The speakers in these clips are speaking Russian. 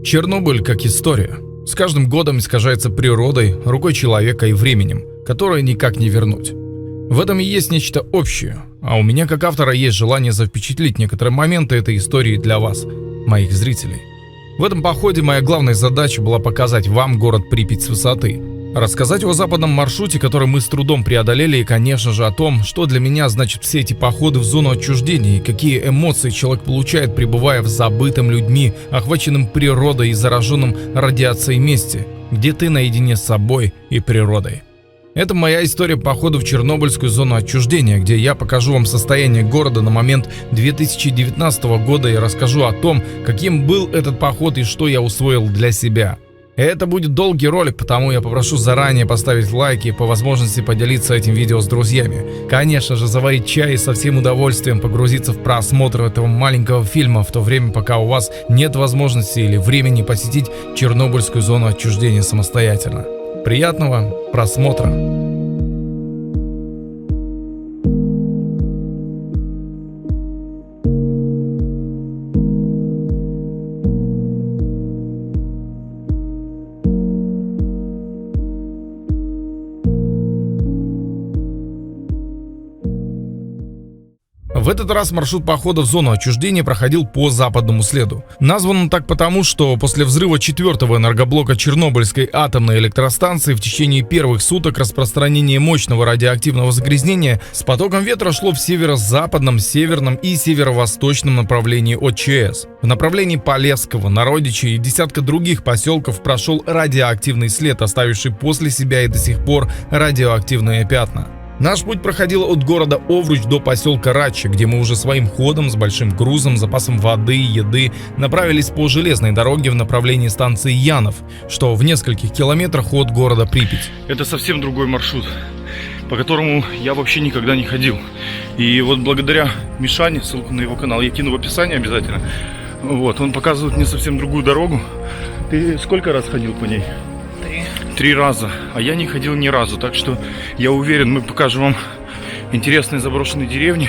Чернобыль как история. С каждым годом искажается природой, рукой человека и временем, которое никак не вернуть. В этом и есть нечто общее, а у меня как автора есть желание запечатлеть некоторые моменты этой истории для вас, моих зрителей. В этом походе моя главная задача была показать вам город Припять с высоты, рассказать о западном маршруте, который мы с трудом преодолели, и, конечно же, о том, что для меня значат все эти походы в зону отчуждения и какие эмоции человек получает, пребывая в забытом людьми, охваченном природой и зараженном радиацией месте, где ты наедине с собой и природой. Это моя история похода в Чернобыльскую зону отчуждения, где я покажу вам состояние города на момент 2019 года и расскажу о том, каким был этот поход и что я усвоил для себя. Это будет долгий ролик, потому я попрошу заранее поставить лайки и по возможности поделиться этим видео с друзьями. Конечно же, заварить чай и со всем удовольствием погрузиться в просмотр этого маленького фильма, в то время пока у вас нет возможности или времени посетить Чернобыльскую зону отчуждения самостоятельно. Приятного просмотра! В этот раз маршрут похода в зону отчуждения проходил по западному следу. Назван он так потому, что после взрыва 4-го энергоблока Чернобыльской атомной электростанции в течение первых суток распространение мощного радиоактивного загрязнения с потоком ветра шло в северо-западном, северном и северо-восточном направлении от ЧАЭС. В направлении Полесского, Народичей и десятка других поселков прошел радиоактивный след, оставивший после себя и до сих пор радиоактивные пятна. Наш путь проходил от города Овруч до поселка Радча, где мы уже своим ходом с большим грузом, запасом воды и еды направились по железной дороге в направлении станции Янов, что в нескольких километрах от города Припять. Это совсем другой маршрут, по которому я вообще никогда не ходил. И вот благодаря Мишане, ссылку на его канал я кину в описании обязательно. Вот, он показывает мне совсем другую дорогу. Ты сколько раз ходил по ней? 3 раза, а я не ходил ни разу, так что я уверен, мы покажем вам интересные заброшенные деревни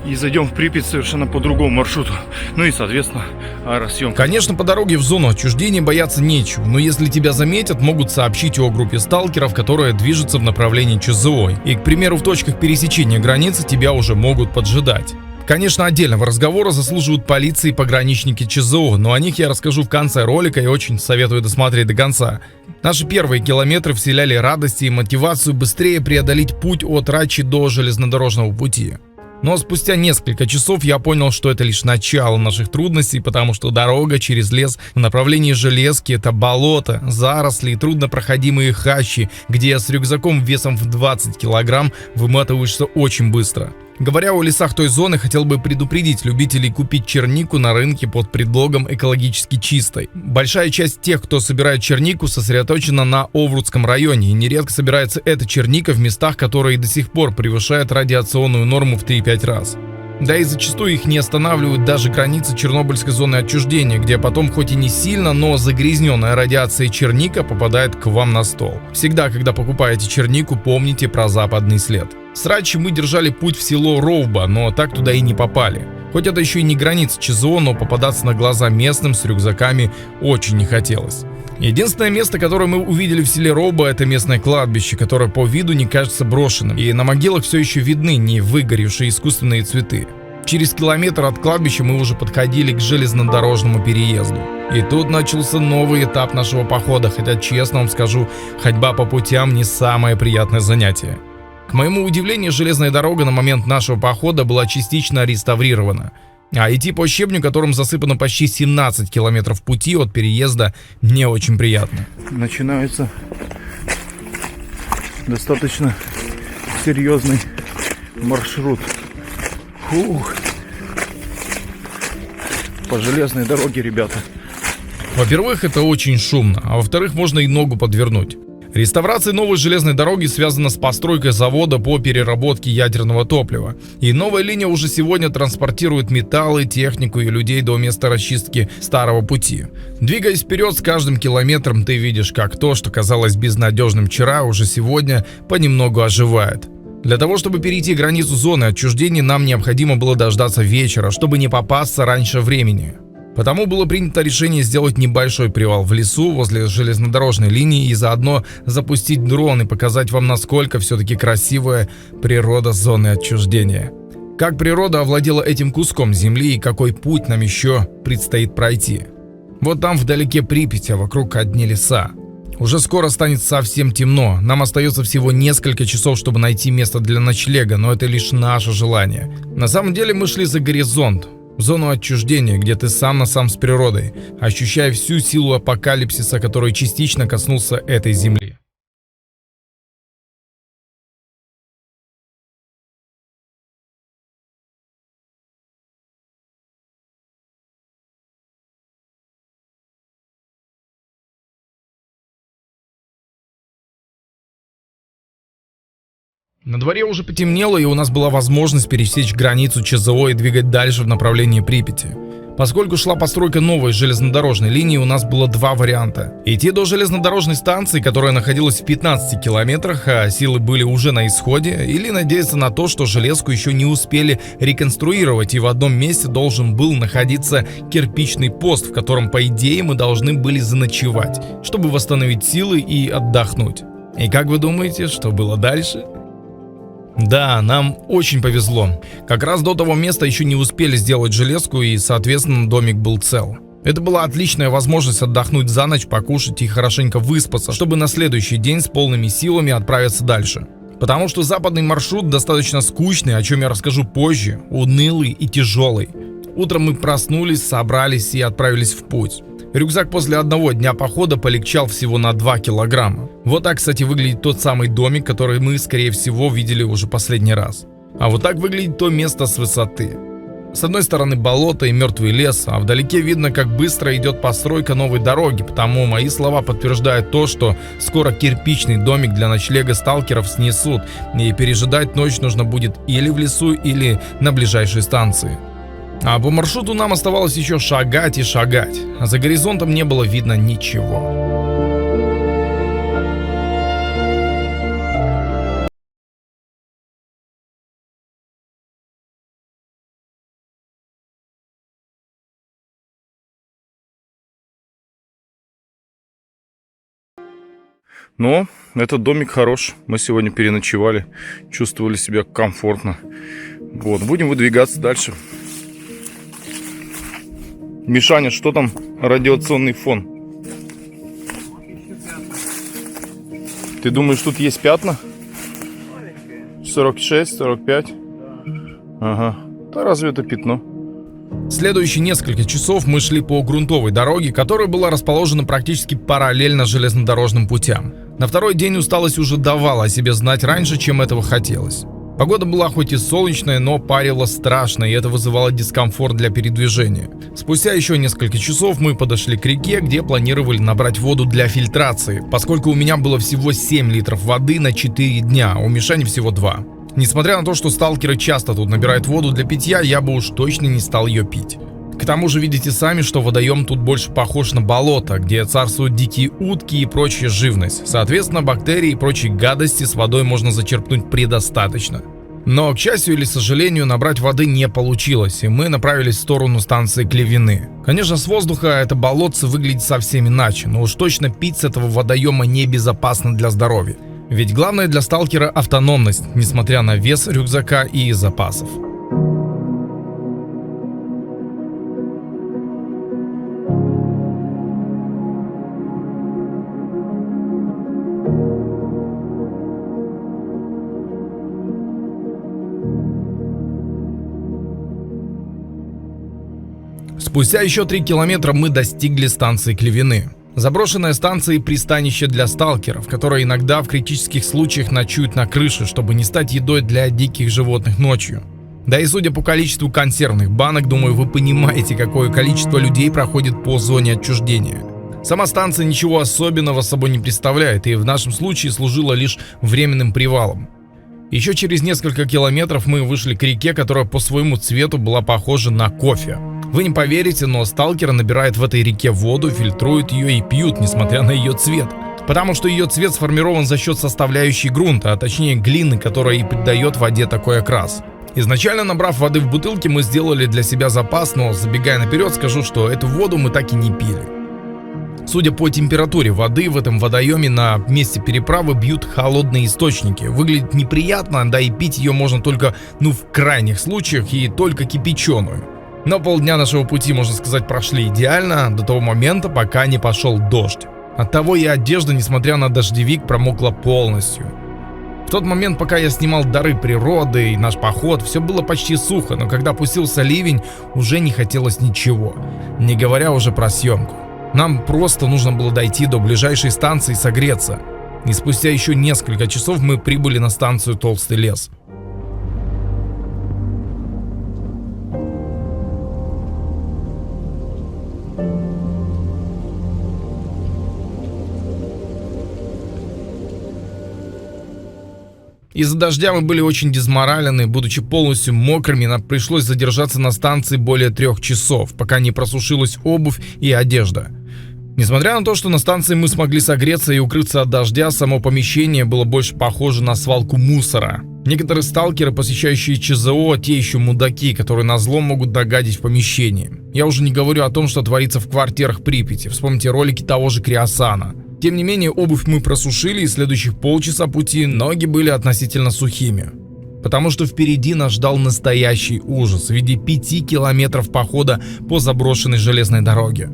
и зайдем в Припять совершенно по другому маршруту, ну и соответственно аэросъемка. Конечно, по дороге в зону отчуждения бояться нечего, но если тебя заметят, могут сообщить о группе сталкеров, которая движется в направлении ЧЗО, и, к примеру, в точках пересечения границы тебя уже могут поджидать. Конечно, отдельного разговора заслуживают полиция и пограничники ЧЗО, но о них я расскажу в конце ролика и очень советую досмотреть до конца. Наши первые километры вселяли радость и мотивацию быстрее преодолеть путь от Радчи до железнодорожного пути. Но спустя несколько часов я понял, что это лишь начало наших трудностей, потому что дорога через лес в направлении Железки — это болото, заросли и труднопроходимые хащи, где с рюкзаком весом в 20 килограмм выматываешься очень быстро. Говоря о лесах той зоны, хотел бы предупредить любителей купить чернику на рынке под предлогом экологически чистой. Большая часть тех, кто собирает чернику, сосредоточена на Оврудском районе, и нередко собирается эта черника в местах, которые до сих пор превышают радиационную норму в 3-5 раз. Да и зачастую их не останавливают даже границы Чернобыльской зоны отчуждения, где потом хоть и не сильно, но загрязненная радиацией черника попадает к вам на стол. Всегда, когда покупаете чернику, помните про западный след. С Радчи мы держали путь в село Ровба, но так туда и не попали. Хоть это еще и не граница ЧЗО, но попадаться на глаза местным с рюкзаками очень не хотелось. Единственное место, которое мы увидели в селе Ровба, это местное кладбище, которое по виду не кажется брошенным, и на могилах все еще видны не выгоревшие искусственные цветы. Через километр от кладбища мы уже подходили к железнодорожному переезду. И тут начался новый этап нашего похода, хотя, честно вам скажу, ходьба по путям не самое приятное занятие. К моему удивлению, железная дорога на момент нашего похода была частично реставрирована. А идти по щебню, которым засыпано почти 17 километров пути от переезда, не очень приятно. Начинается достаточно серьезный маршрут. Фух. По железной дороге, ребята. Во-первых, это очень шумно, а во-вторых, можно и ногу подвернуть. Реставрация новой железной дороги связана с постройкой завода по переработке ядерного топлива. И новая линия уже сегодня транспортирует металлы, технику и людей до места расчистки старого пути. Двигаясь вперед, с каждым километром ты видишь, как то, что казалось безнадежным вчера, уже сегодня понемногу оживает. Для того, чтобы перейти границу зоны отчуждения, нам необходимо было дождаться вечера, чтобы не попасться раньше времени. Потому было принято решение сделать небольшой привал в лесу возле железнодорожной линии и заодно запустить дрон и показать вам, насколько все-таки красивая природа зоны отчуждения. Как природа овладела этим куском земли и какой путь нам еще предстоит пройти. Вот там вдалеке Припять, а вокруг одни леса. Уже скоро станет совсем темно, нам остается всего несколько часов, чтобы найти место для ночлега, но это лишь наше желание. На самом деле мы шли за горизонт, в зону отчуждения, где ты сам на сам с природой, ощущая всю силу апокалипсиса, который частично коснулся этой земли. На дворе уже потемнело, и у нас была возможность пересечь границу ЧЗО и двигать дальше в направлении Припяти. Поскольку шла постройка новой железнодорожной линии, у нас было два варианта. Идти до железнодорожной станции, которая находилась в 15 километрах, а силы были уже на исходе, или надеяться на то, что железку еще не успели реконструировать, и в одном месте должен был находиться кирпичный пост, в котором, по идее, мы должны были заночевать, чтобы восстановить силы и отдохнуть. И как вы думаете, что было дальше? Да, нам очень повезло. Как раз до того места еще не успели сделать железку, и, соответственно, домик был цел. Это была отличная возможность отдохнуть за ночь, покушать и хорошенько выспаться, чтобы на следующий день с полными силами отправиться дальше. Потому что западный маршрут достаточно скучный, о чем я расскажу позже, унылый и тяжелый. Утром мы проснулись, собрались и отправились в путь. Рюкзак после одного дня похода полегчал всего на 2 килограмма. Вот так, кстати, выглядит тот самый домик, который мы, скорее всего, видели уже последний раз. А вот так выглядит то место с высоты. С одной стороны болото и мертвый лес, а вдалеке видно, как быстро идет постройка новой дороги, потому мои слова подтверждают то, что скоро кирпичный домик для ночлега сталкеров снесут, и пережидать ночь нужно будет или в лесу, или на ближайшей станции. А по маршруту нам оставалось еще шагать и шагать, а за горизонтом не было видно ничего. Но этот домик хорош. Мы сегодня переночевали, чувствовали себя комфортно. Вот, будем выдвигаться дальше. Мишаня, что там радиационный фон? Ты думаешь, тут есть пятна? 46, 45? Ага. Да разве это пятно? Следующие несколько часов мы шли по грунтовой дороге, которая была расположена практически параллельно железнодорожным путям. На второй день усталость уже давала о себе знать раньше, чем этого хотелось. Погода была хоть и солнечная, но парила страшно, и это вызывало дискомфорт для передвижения. Спустя еще несколько часов мы подошли к реке, где планировали набрать воду для фильтрации, поскольку у меня было всего 7 литров воды на 4 дня, а у Мишани всего 2. Несмотря на то, что сталкеры часто тут набирают воду для питья, я бы уж точно не стал ее пить. К тому же видите сами, что водоем тут больше похож на болото, где царствуют дикие утки и прочая живность. Соответственно, бактерии и прочие гадости с водой можно зачерпнуть предостаточно. Но, к счастью или сожалению, набрать воды не получилось, и мы направились в сторону станции Клевины. Конечно, с воздуха это болотце выглядит совсем иначе, но уж точно пить с этого водоема небезопасно для здоровья. Ведь главное для сталкера — автономность, несмотря на вес рюкзака и запасов. Спустя еще 3 километра мы достигли станции Клевины. Заброшенная станция и пристанище для сталкеров, которые иногда в критических случаях ночуют на крыше, чтобы не стать едой для диких животных ночью. Да и судя по количеству консервных банок, думаю, вы понимаете, какое количество людей проходит по зоне отчуждения. Сама станция ничего особенного собой не представляет и в нашем случае служила лишь временным привалом. Еще через несколько километров мы вышли к реке, которая по своему цвету была похожа на кофе. Вы не поверите, но сталкеры набирают в этой реке воду, фильтруют ее и пьют, несмотря на ее цвет. Потому что ее цвет сформирован за счет составляющей грунта, а точнее глины, которая и придает воде такой окрас. Изначально, набрав воды в бутылке, мы сделали для себя запас, но забегая наперед, скажу, что эту воду мы так и не пили. Судя по температуре воды, в этом водоеме на месте переправы бьют холодные источники. Выглядит неприятно, да и пить ее можно только, в крайних случаях, и только кипяченую. Но полдня нашего пути, можно сказать, прошли идеально, до того момента, пока не пошел дождь. Оттого и одежда, несмотря на дождевик, промокла полностью. В тот момент, пока я снимал дары природы и наш поход, все было почти сухо, но когда опустился ливень, уже не хотелось ничего, не говоря уже про съемку. Нам просто нужно было дойти до ближайшей станции и согреться. И спустя еще несколько часов мы прибыли на станцию Толстый лес. Из-за дождя мы были очень дезморалены, будучи полностью мокрыми, нам пришлось задержаться на станции более 3 часов, пока не просушилась обувь и одежда. Несмотря на то, что на станции мы смогли согреться и укрыться от дождя, само помещение было больше похоже на свалку мусора. Некоторые сталкеры, посещающие ЧЗО, те еще мудаки, которые назло могут догадить в помещении. Я уже не говорю о том, что творится в квартирах Припяти, вспомните ролики того же Криосана. Тем не менее, обувь мы просушили, и следующих полчаса пути ноги были относительно сухими. Потому что впереди нас ждал настоящий ужас в виде 5 километров похода по заброшенной железной дороге.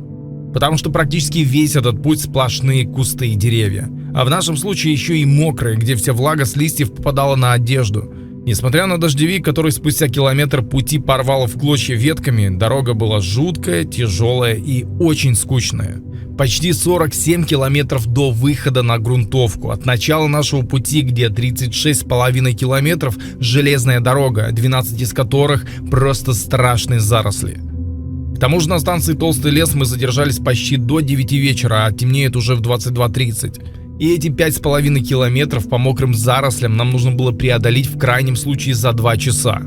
Потому что практически весь этот путь сплошные кусты и деревья. А в нашем случае еще и мокрые, где вся влага с листьев попадала на одежду. Несмотря на дождевик, который спустя километр пути порвало в клочья ветками, дорога была жуткая, тяжелая и очень скучная. Почти 47 километров до выхода на грунтовку. От начала нашего пути, где 36,5 километров, железная дорога, 12 из которых просто страшные заросли. К тому же на станции Толстый лес мы задержались почти до 9 вечера, а темнеет уже в 22:30. И эти 5,5 километров по мокрым зарослям нам нужно было преодолеть в крайнем случае за 2 часа.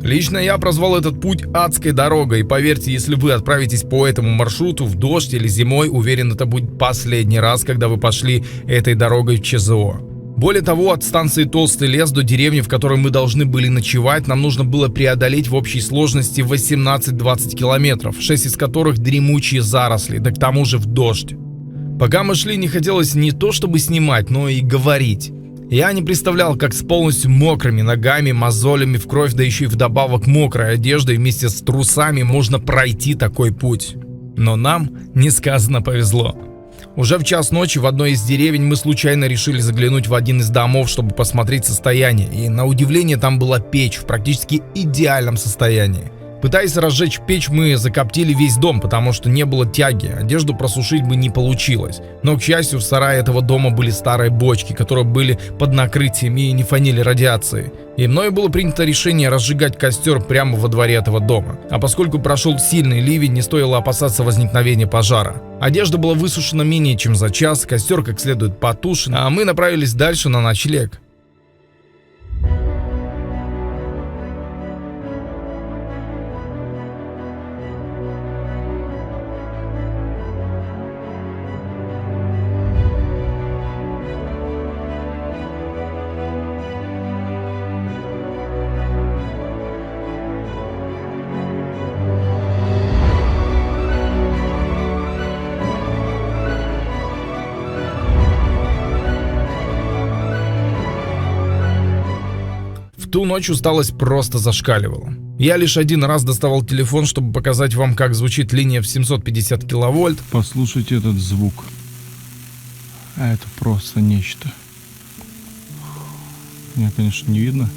Лично я прозвал этот путь адской дорогой, и поверьте, если вы отправитесь по этому маршруту в дождь или зимой, уверен, это будет последний раз, когда вы пошли этой дорогой в ЧЗО. Более того, от станции Толстый лес до деревни, в которой мы должны были ночевать, нам нужно было преодолеть в общей сложности 18-20 километров, 6 из которых дремучие заросли, да к тому же в дождь. Пока мы шли, не хотелось не то чтобы снимать, но и говорить. Я не представлял, как с полностью мокрыми ногами, мозолями в кровь, да еще и вдобавок мокрой одеждой вместе с трусами можно пройти такой путь. Но нам несказанно повезло. Уже в час ночи в одной из деревень мы случайно решили заглянуть в один из домов, чтобы посмотреть состояние. И на удивление там была печь в практически идеальном состоянии. Пытаясь разжечь печь, мы закоптили весь дом, потому что не было тяги, одежду просушить бы не получилось. Но, к счастью, в сарае этого дома были старые бочки, которые были под накрытием и не фанили радиацией. И мною было принято решение разжигать костер прямо во дворе этого дома. А поскольку прошел сильный ливень, не стоило опасаться возникновения пожара. Одежда была высушена менее чем за час, костер как следует потушен, а мы направились дальше на ночлег. В ту ночь усталость просто зашкаливала. Я лишь один раз доставал телефон, чтобы показать вам, как звучит линия в 750 киловольт. Послушайте этот звук. А это просто нечто. Меня, конечно, не видно,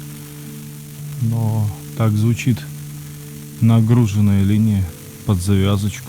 но так звучит нагруженная линия под завязочку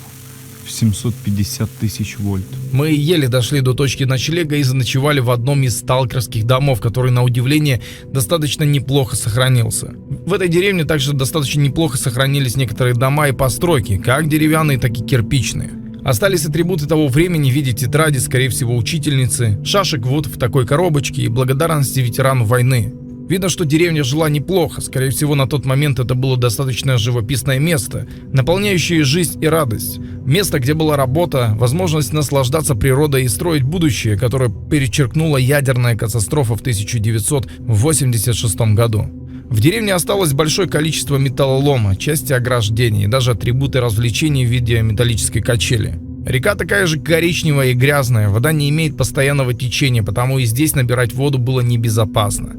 в 750 тысяч вольт. Мы еле дошли до точки ночлега и заночевали в одном из сталкерских домов, который, на удивление, достаточно неплохо сохранился. В этой деревне также достаточно неплохо сохранились некоторые дома и постройки, как деревянные, так и кирпичные. Остались атрибуты того времени в виде тетради, скорее всего, учительницы, шашек вот в такой коробочке и благодарности ветерану войны. Видно, что деревня жила неплохо, скорее всего, на тот момент это было достаточно живописное место, наполняющее жизнь и радость. Место, где была работа, возможность наслаждаться природой и строить будущее, которое перечеркнула ядерная катастрофа в 1986 году. В деревне осталось большое количество металлолома, части ограждений и даже атрибуты развлечений в виде металлической качели. Река такая же коричневая и грязная, вода не имеет постоянного течения, потому и здесь набирать воду было небезопасно.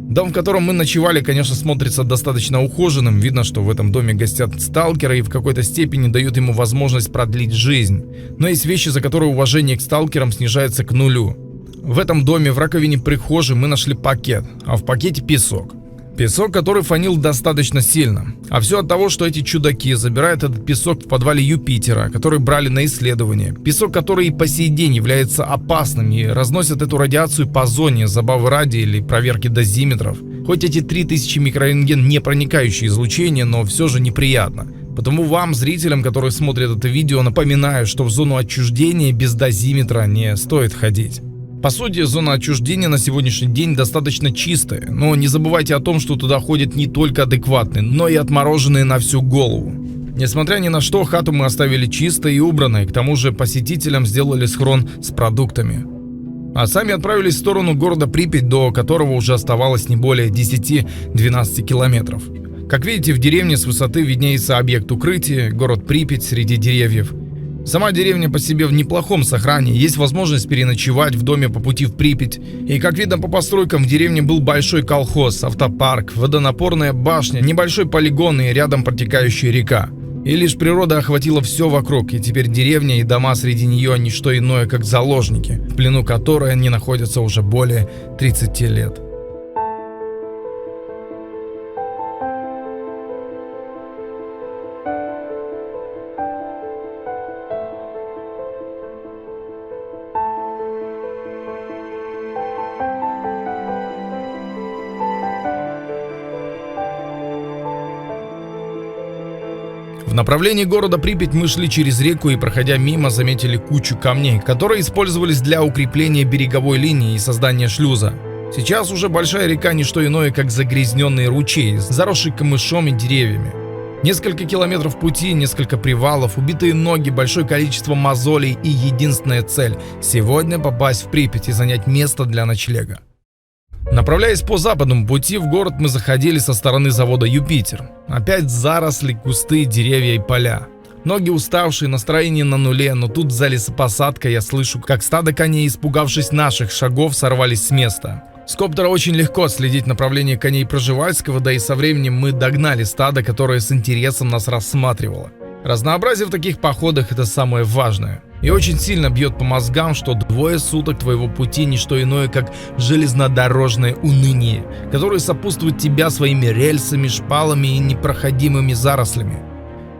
Дом, в котором мы ночевали, конечно, смотрится достаточно ухоженным. Видно, что в этом доме гостят сталкеры и в какой-то степени дают ему возможность продлить жизнь. Но есть вещи, за которые уважение к сталкерам снижается к нулю. В этом доме в раковине прихожей мы нашли пакет, а в пакете песок. Песок, который фонил достаточно сильно. А все от того, что эти чудаки забирают этот песок в подвале Юпитера, который брали на исследование. Песок, который и по сей день является опасным и разносят эту радиацию по зоне, забавы ради или проверки дозиметров. Хоть эти 3000 микрорентген не проникающие излучения, но все же неприятно. Потому вам, зрителям, которые смотрят это видео, напоминаю, что в зону отчуждения без дозиметра не стоит ходить. По сути, зона отчуждения на сегодняшний день достаточно чистая, но не забывайте о том, что туда ходят не только адекватные, но и отмороженные на всю голову. Несмотря ни на что, хату мы оставили чистой и убранной, к тому же посетителям сделали схрон с продуктами. А сами отправились в сторону города Припять, до которого уже оставалось не более 10-12 километров. Как видите, в деревне с высоты виднеется объект укрытия, город Припять среди деревьев. Сама деревня по себе в неплохом сохранении, есть возможность переночевать в доме по пути в Припять. И как видно по постройкам, в деревне был большой колхоз, автопарк, водонапорная башня, небольшой полигон и рядом протекающая река. И лишь природа охватила все вокруг, и теперь деревня и дома среди нее не что иное, как заложники, в плену которой они находятся уже более 30 лет. В направлении города Припять мы шли через реку и, проходя мимо, заметили кучу камней, которые использовались для укрепления береговой линии и создания шлюза. Сейчас уже большая река не что иное, как загрязненный ручей, заросший камышом и деревьями. Несколько километров пути, несколько привалов, убитые ноги, большое количество мозолей и единственная цель – сегодня попасть в Припять и занять место для ночлега. Направляясь по западному пути в город, мы заходили со стороны завода Юпитер. Опять заросли, кусты, деревья и поля. Ноги уставшие, настроение на нуле, но тут за лесопосадкой я слышу, как стадо коней, испугавшись наших шагов, сорвались с места. С коптера очень легко отследить направление коней Пржевальского, да и со временем мы догнали стадо, которое с интересом нас рассматривало. Разнообразие в таких походах – это самое важное. И очень сильно бьет по мозгам, что 2 суток твоего пути не что иное, как железнодорожное уныние, которое сопутствует тебя своими рельсами, шпалами и непроходимыми зарослями.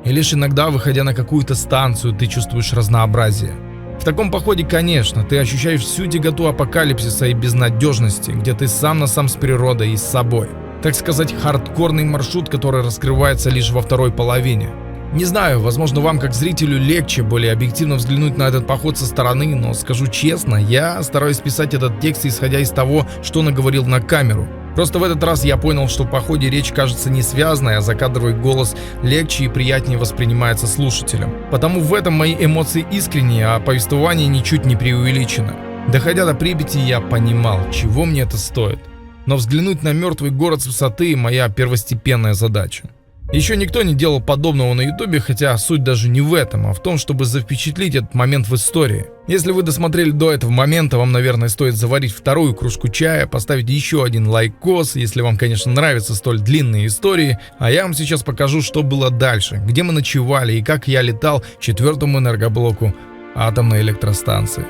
И лишь иногда, выходя на какую-то станцию, ты чувствуешь разнообразие. В таком походе, конечно, ты ощущаешь всю тяготу апокалипсиса и безнадежности, где ты сам на сам с природой и с собой. Так сказать, хардкорный маршрут, который раскрывается лишь во второй половине. Не знаю, возможно, вам как зрителю легче более объективно взглянуть на этот поход со стороны, но скажу честно, я стараюсь писать этот текст исходя из того, что наговорил на камеру. Просто в этот раз я понял, что в походе речь кажется не связанной, а закадровый голос легче и приятнее воспринимается слушателем. Потому в этом мои эмоции искренние, а повествование ничуть не преувеличено. Доходя до Припяти, я понимал, чего мне это стоит. Но взглянуть на мертвый город с высоты – моя первостепенная задача. Еще никто не делал подобного на ютубе, хотя суть даже не в этом, а в том, чтобы запечатлеть этот момент в истории. Если вы досмотрели до этого момента, вам, наверное, стоит заварить вторую кружку чая, поставить еще один лайкос, если вам, конечно, нравятся столь длинные истории. А я вам сейчас покажу, что было дальше, где мы ночевали и как я летал к 4-му энергоблоку атомной электростанции.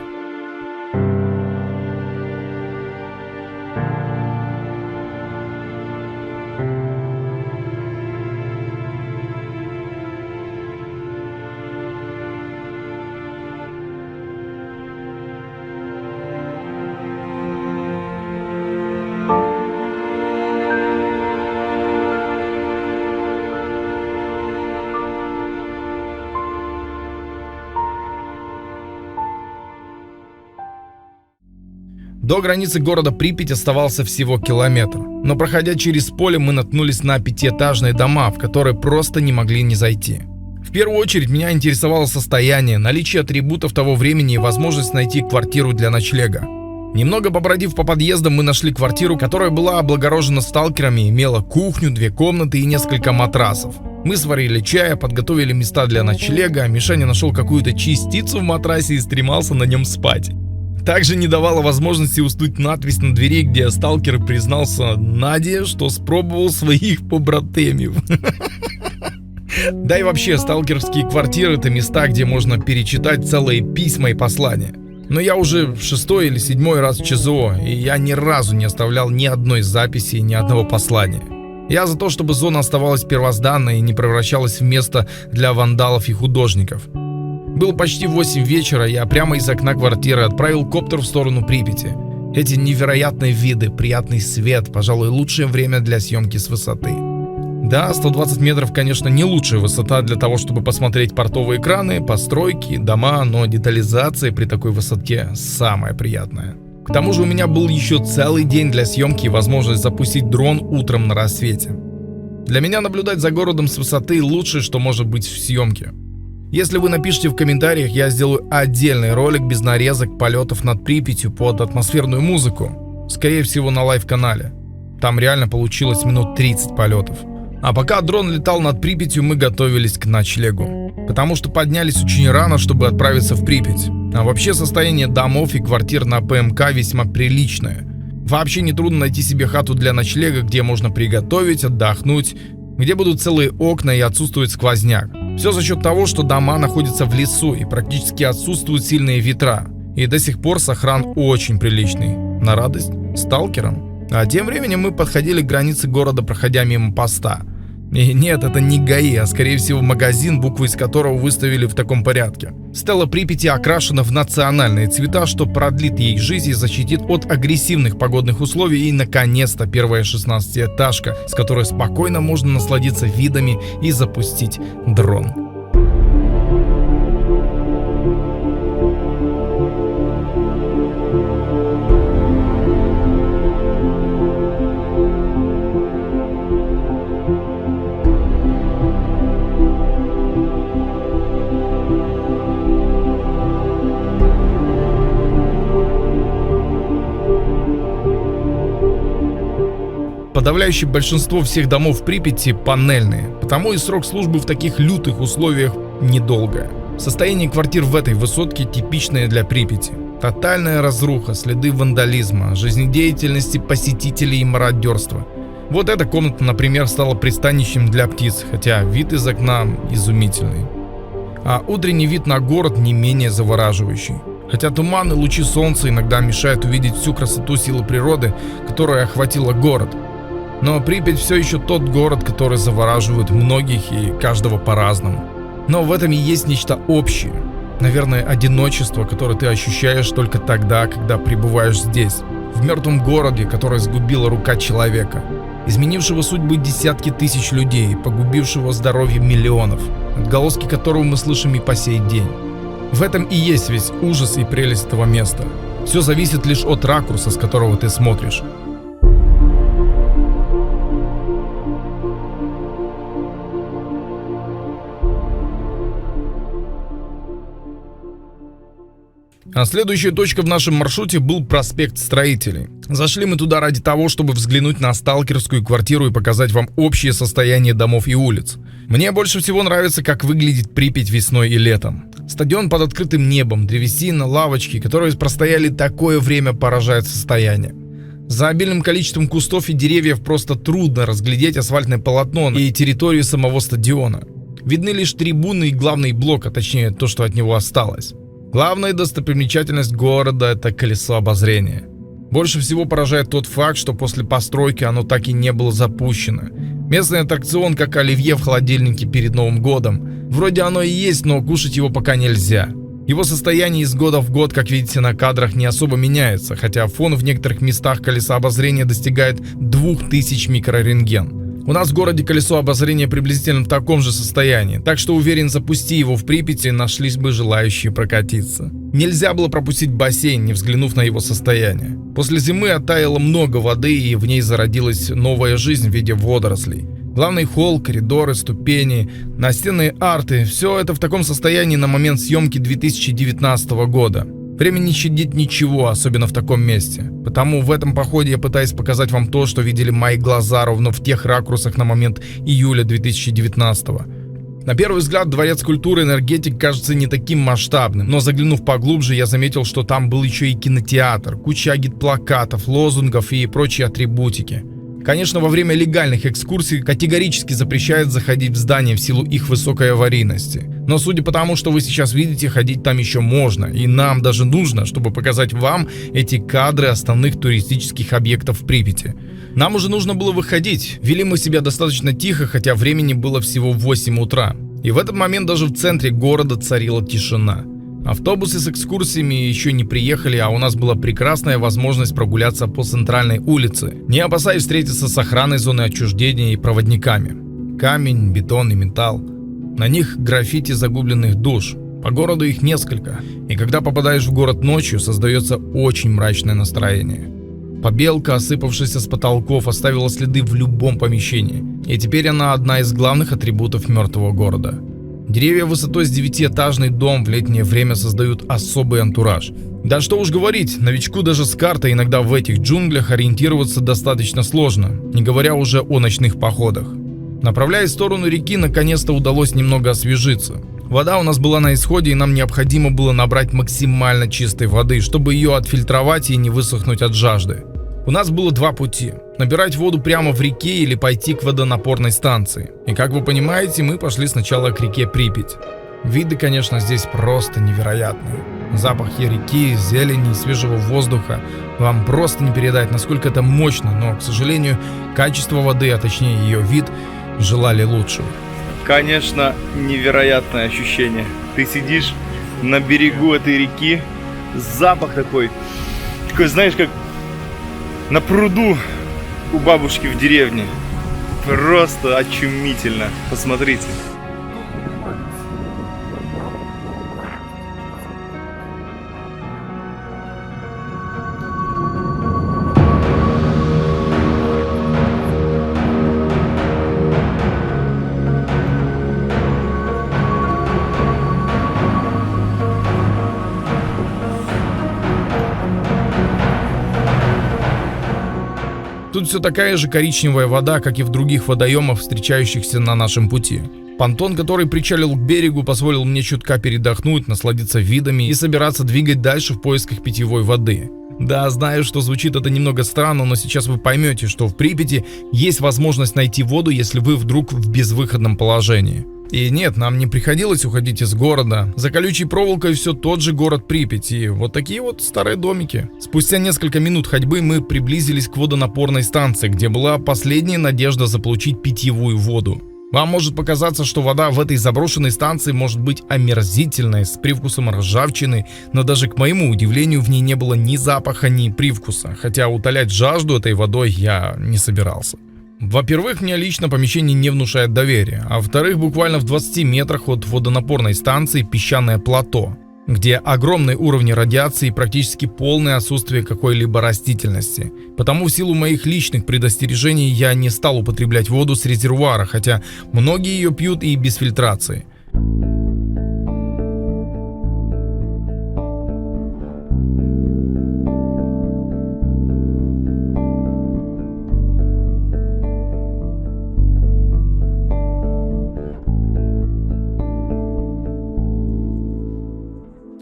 До границы города Припять оставался всего километр, но проходя через поле мы наткнулись на 5-этажные дома, в которые просто не могли не зайти. В первую очередь меня интересовало состояние, наличие атрибутов того времени и возможность найти квартиру для ночлега. Немного побродив по подъездам, мы нашли квартиру, которая была облагорожена сталкерами, имела кухню, 2 комнаты и несколько матрасов. Мы сварили чай, подготовили места для ночлега, Мишаня нашел какую-то частицу в матрасе и стремался на нем спать. Также не давала возможности уснуть надпись на двери, где сталкер признался Наде, что спробовал своих побратемів. Да и вообще, сталкерские квартиры — это места, где можно перечитать целые письма и послания. Но я уже 6-й или 7-й раз в ЧЗО, и я ни разу не оставлял ни одной записи, ни одного послания. Я за то, чтобы зона оставалась первозданной и не превращалась в место для вандалов и художников. Было почти 8 вечера, я прямо из окна квартиры отправил коптер в сторону Припяти. Эти невероятные виды, приятный свет, пожалуй, лучшее время для съемки с высоты. Да, 120 метров, конечно, не лучшая высота для того, чтобы посмотреть портовые краны, постройки, дома, но детализация при такой высоте самая приятная. К тому же у меня был еще целый день для съемки и возможность запустить дрон утром на рассвете. Для меня наблюдать за городом с высоты лучшее, что может быть в съемке. Если вы напишите в комментариях, я сделаю отдельный ролик без нарезок полетов над Припятью под атмосферную музыку. Скорее всего, на лайв-канале. Там реально получилось минут 30 полетов. А пока дрон летал над Припятью, мы готовились к ночлегу. Потому что поднялись очень рано, чтобы отправиться в Припять. А вообще состояние домов и квартир на ПМК весьма приличное. Вообще не трудно найти себе хату для ночлега, где можно приготовить, отдохнуть, где будут целые окна и отсутствует сквозняк. Все за счет того, что дома находятся в лесу и практически отсутствуют сильные ветра. И до сих пор сохран очень приличный. На радость сталкерам. А тем временем мы подходили к границе города, проходя мимо поста. И нет, это не ГАИ, а скорее всего магазин, буквы из которого выставили в таком порядке. Стела Припяти окрашена в национальные цвета, что продлит ей жизнь и защитит от агрессивных погодных условий. И наконец-то первая 16-этажка, с которой спокойно можно насладиться видами и запустить дрон. Подавляющее большинство всех домов в Припяти панельные, потому и срок службы в таких лютых условиях недолгое. Состояние квартир в этой высотке типичное для Припяти. Тотальная разруха, следы вандализма, жизнедеятельности посетителей и мародерства. Вот эта комната, например, стала пристанищем для птиц, хотя вид из окна изумительный. А утренний вид на город не менее завораживающий. Хотя туман и лучи солнца иногда мешают увидеть всю красоту силы природы, которая охватила город. Но Припять все еще тот город, который завораживает многих и каждого по-разному. Но в этом и есть нечто общее. Наверное, одиночество, которое ты ощущаешь только тогда, когда пребываешь здесь. В мертвом городе, который сгубила рука человека. Изменившего судьбы десятки тысяч людей, погубившего здоровье миллионов. Отголоски которого мы слышим и по сей день. В этом и есть весь ужас и прелесть этого места. Все зависит лишь от ракурса, с которого ты смотришь. А следующая точка в нашем маршруте был проспект Строителей. Зашли мы туда ради того, чтобы взглянуть на сталкерскую квартиру и показать вам общее состояние домов и улиц. Мне больше всего нравится, как выглядит Припять весной и летом. Стадион под открытым небом, древесина, лавочки, которые простояли такое время, поражает состояние. За обильным количеством кустов и деревьев просто трудно разглядеть асфальтное полотно и территорию самого стадиона. Видны лишь трибуны и главный блок, а точнее то, что от него осталось. Главная достопримечательность города – это колесо обозрения. Больше всего поражает тот факт, что после постройки оно так и не было запущено. Местный аттракцион, как оливье в холодильнике перед Новым годом. Вроде оно и есть, но кушать его пока нельзя. Его состояние из года в год, как видите на кадрах, не особо меняется, хотя фон в некоторых местах колеса обозрения достигает 2000 микрорентген. У нас в городе колесо обозрения приблизительно в таком же состоянии, так что уверен, запусти его в Припяти, нашлись бы желающие прокатиться. Нельзя было пропустить бассейн, не взглянув на его состояние. После зимы оттаяло много воды, и в ней зародилась новая жизнь в виде водорослей. Главный холл, коридоры, ступени, настенные арты – все это в таком состоянии на момент съемки 2019 года. Время не щадит ничего, особенно в таком месте. Потому в этом походе я пытаюсь показать вам то, что видели мои глаза ровно в тех ракурсах на момент июля 2019 года. На первый взгляд, Дворец культуры «Энергетик» кажется не таким масштабным, но заглянув поглубже, я заметил, что там был еще и кинотеатр, куча агитплакатов, лозунгов и прочие атрибутики. Конечно, во время легальных экскурсий категорически запрещают заходить в здание в силу их высокой аварийности. Но судя по тому, что вы сейчас видите, ходить там еще можно, и нам даже нужно, чтобы показать вам эти кадры основных туристических объектов в Припяти. Нам уже нужно было выходить, вели мы себя достаточно тихо, хотя времени было всего 8 утра. И в этот момент даже в центре города царила тишина. Автобусы с экскурсиями еще не приехали, а у нас была прекрасная возможность прогуляться по центральной улице, не опасаясь встретиться с охраной зоны отчуждения и проводниками. Камень, бетон и металл. На них граффити загубленных душ. По городу их несколько. И когда попадаешь в город ночью, создается очень мрачное настроение. Побелка, осыпавшаяся с потолков, оставила следы в любом помещении. И теперь она одна из главных атрибутов мертвого города. Деревья высотой с 9-этажный дом в летнее время создают особый антураж. Да что уж говорить, новичку даже с картой иногда в этих джунглях ориентироваться достаточно сложно, не говоря уже о ночных походах. Направляясь в сторону реки, наконец-то удалось немного освежиться. Вода у нас была на исходе, и нам необходимо было набрать максимально чистой воды, чтобы ее отфильтровать и не высохнуть от жажды. У нас было два пути – набирать воду прямо в реке или пойти к водонапорной станции. И как вы понимаете, мы пошли сначала к реке Припять. Виды, конечно, здесь просто невероятные. Запахи реки, зелени и свежего воздуха вам просто не передать, насколько это мощно, но, к сожалению, качество воды, а точнее ее вид, желали лучшего. Конечно, невероятное ощущение. Ты сидишь на берегу этой реки, запах такой, знаешь, как на пруду у бабушки в деревне. Просто очумительно. Посмотрите. Тут все такая же коричневая вода, как и в других водоемах, встречающихся на нашем пути. Понтон, который причалил к берегу, позволил мне чутка передохнуть, насладиться видами и собираться двигать дальше в поисках питьевой воды. Да, знаю, что звучит это немного странно, но сейчас вы поймете, что в Припяти есть возможность найти воду, если вы вдруг в безвыходном положении. И нет, нам не приходилось уходить из города. За колючей проволокой все тот же город Припять и вот такие вот старые домики. Спустя несколько минут ходьбы мы приблизились к водонапорной станции, где была последняя надежда заполучить питьевую воду. Вам может показаться, что вода в этой заброшенной станции может быть омерзительной, с привкусом ржавчины, но даже к моему удивлению в ней не было ни запаха, ни привкуса, хотя утолять жажду этой водой я не собирался. Во-первых, мне лично помещение не внушает доверия, а во-вторых, буквально в 20 метрах от водонапорной станции песчаное плато, где огромные уровни радиации и практически полное отсутствие какой-либо растительности. Потому в силу моих личных предостережений я не стал употреблять воду с резервуара, хотя многие ее пьют и без фильтрации.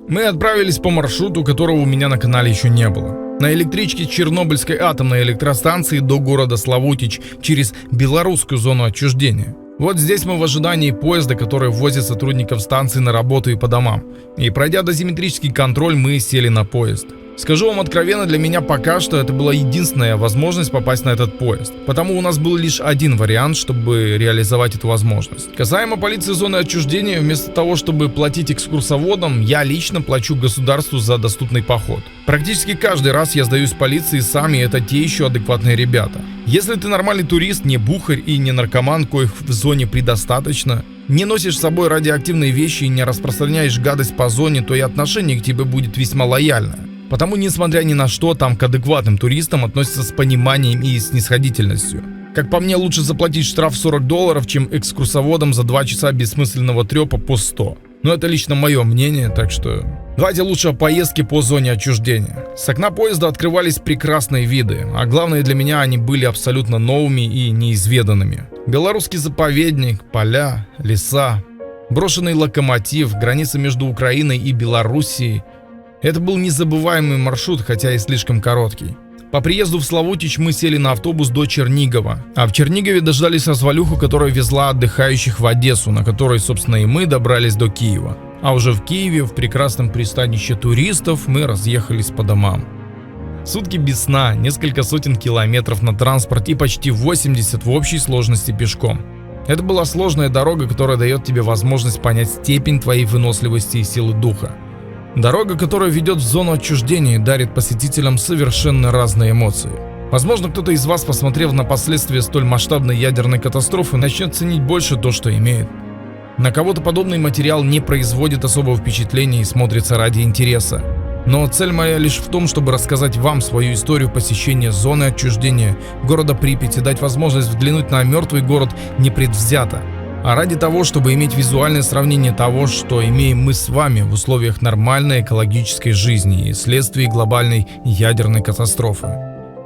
Мы отправились по маршруту, которого у меня на канале еще не было. На электричке Чернобыльской атомной электростанции до города Славутич через белорусскую зону отчуждения. Вот здесь мы в ожидании поезда, который возит сотрудников станции на работу и по домам. И пройдя дозиметрический контроль, мы сели на поезд. Скажу вам откровенно, для меня пока что это была единственная возможность попасть на этот поезд. Потому у нас был лишь один вариант, чтобы реализовать эту возможность. Касаемо полиции зоны отчуждения, вместо того, чтобы платить экскурсоводам, я лично плачу государству за доступный поход. Практически каждый раз я сдаюсь полиции сам, и это те еще адекватные ребята. Если ты нормальный турист, не бухарь и не наркоман, коих в зоне предостаточно, не носишь с собой радиоактивные вещи и не распространяешь гадость по зоне, то и отношение к тебе будет весьма лояльное. Потому, несмотря ни на что, там к адекватным туристам относятся с пониманием и снисходительностью. Как по мне, лучше заплатить штраф $40, чем экскурсоводам за 2 часа бессмысленного трепа по 100. Но это лично мое мнение, так что Давайте лучше о поездке по зоне отчуждения. С окна поезда открывались прекрасные виды, а главное для меня они были абсолютно новыми и неизведанными. Белорусский заповедник, поля, леса, брошенный локомотив, граница между Украиной и Белоруссией. Это был незабываемый маршрут, хотя и слишком короткий. По приезду в Славутич мы сели на автобус до Чернигова, а в Чернигове дождались развалюху, которая везла отдыхающих в Одессу, на которой, собственно, и мы добрались до Киева. А уже в Киеве, в прекрасном пристанище туристов, мы разъехались по домам. Сутки без сна, несколько сотен километров на транспорте и почти 80 в общей сложности пешком. Это была сложная дорога, которая дает тебе возможность понять степень твоей выносливости и силы духа. Дорога, которая ведет в зону отчуждения, дарит посетителям совершенно разные эмоции. Возможно, кто-то из вас, посмотрев на последствия столь масштабной ядерной катастрофы, начнет ценить больше то, что имеет. На кого-то подобный материал не производит особого впечатления и смотрится ради интереса. Но цель моя лишь в том, чтобы рассказать вам свою историю посещения зоны отчуждения города Припять и дать возможность взглянуть на мертвый город непредвзято. А ради того, чтобы иметь визуальное сравнение того, что имеем мы с вами в условиях нормальной экологической жизни и вследствие глобальной ядерной катастрофы.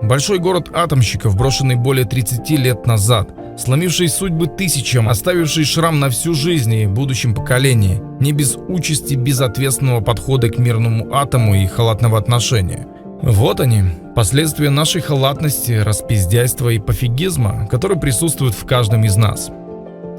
Большой город атомщиков, брошенный более 30 лет назад, сломивший судьбы тысячам, оставивший шрам на всю жизнь и будущем поколении, не без участи безответственного подхода к мирному атому и халатного отношения. Вот они, последствия нашей халатности, распиздяйства и пофигизма, которые присутствуют в каждом из нас.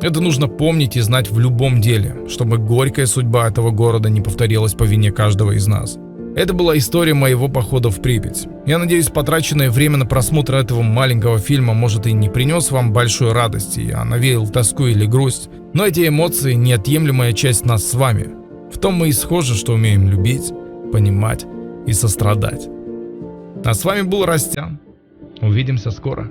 Это нужно помнить и знать в любом деле, чтобы горькая судьба этого города не повторилась по вине каждого из нас. Это была история моего похода в Припять. Я надеюсь, потраченное время на просмотр этого маленького фильма может и не принес вам большой радости, а навеял тоску или грусть, но эти эмоции – неотъемлемая часть нас с вами. В том мы и схожи, что умеем любить, понимать и сострадать. А с вами был Растян. Увидимся скоро.